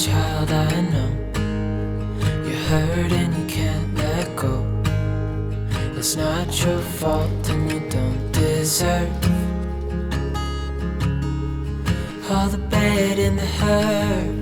child, I know you're hurt and you can't let go. It's not your fault and you don't deserve all the bad and the hurt.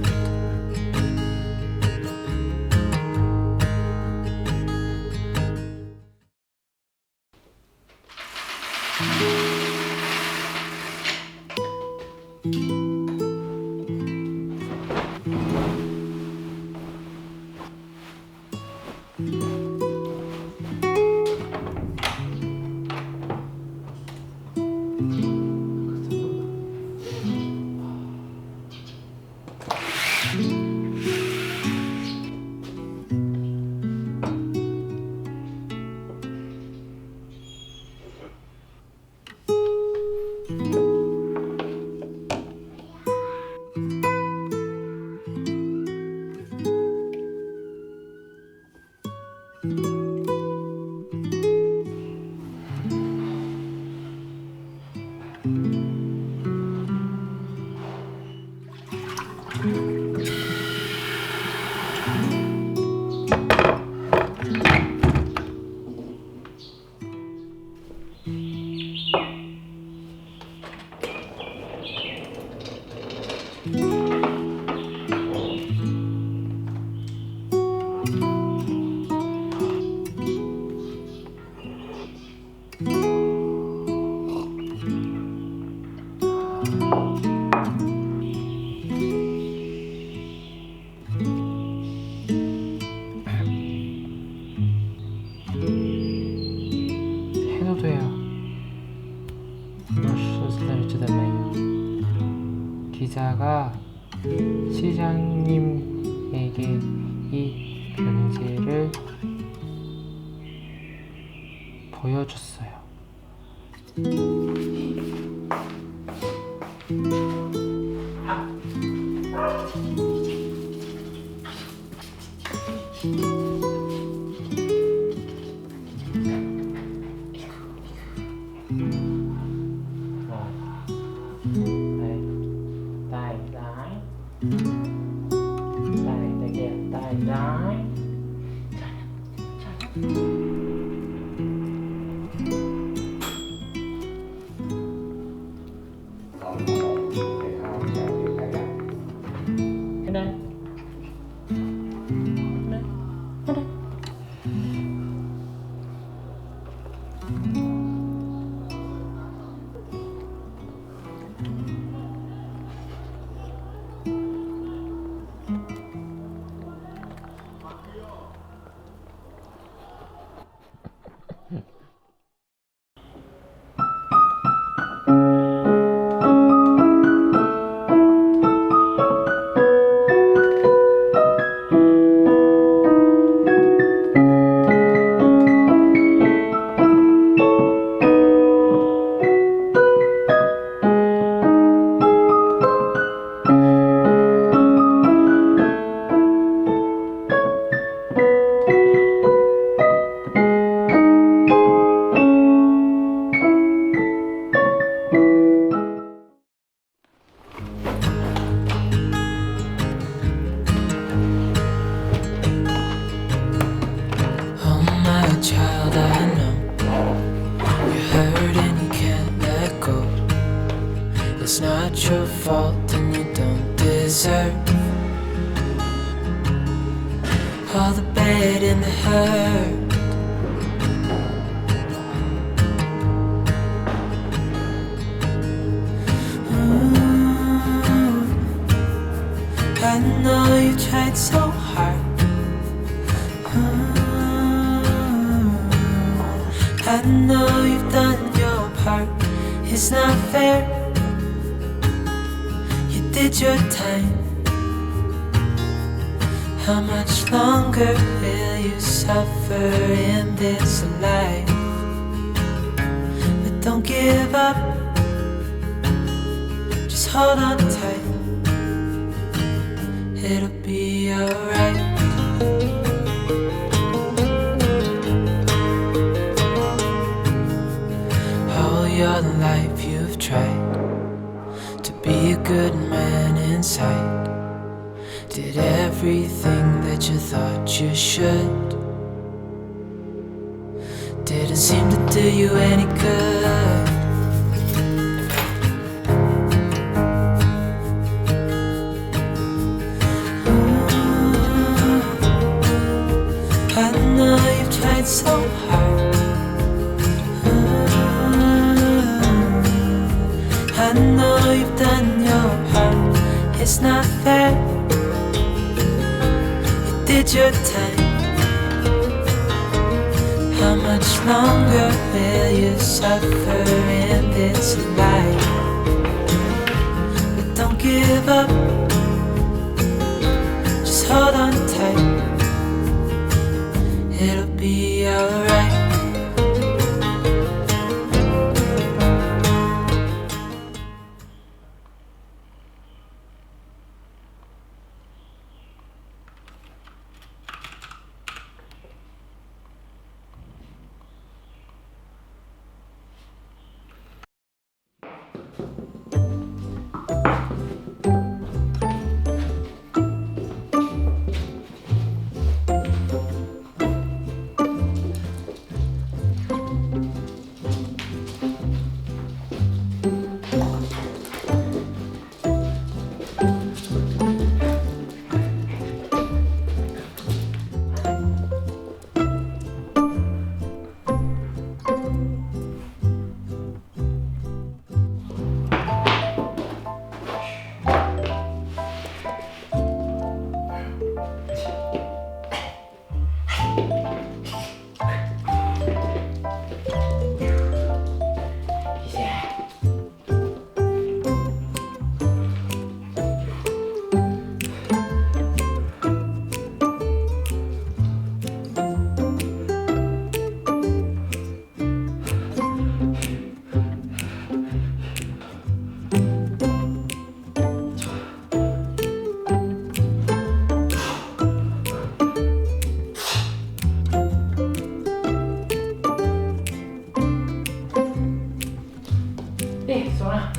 해도 돼요. 멋있었을지도매요. 기자가 시장님에게 이 편지를 보여줬어요. Child, I know you're hurt and you can't let go. It's not your fault and you don't deserve all the bad and the hurt. I know you tried so hard. I know you've done your part. It's not fair. You did your time. How much longer will you suffer in this life? But don't give up. Just hold on tight. It'll be alright. Your life you've tried to be a good man inside. did everything that you thought you should. Didn't seem to do you any good. I know you've tried so hard. I know you've done your part. It's not fair. You did your time. How much longer will you suffer in this life? But don't give up. Just hold on tight. It'll be alright. 네, 소라.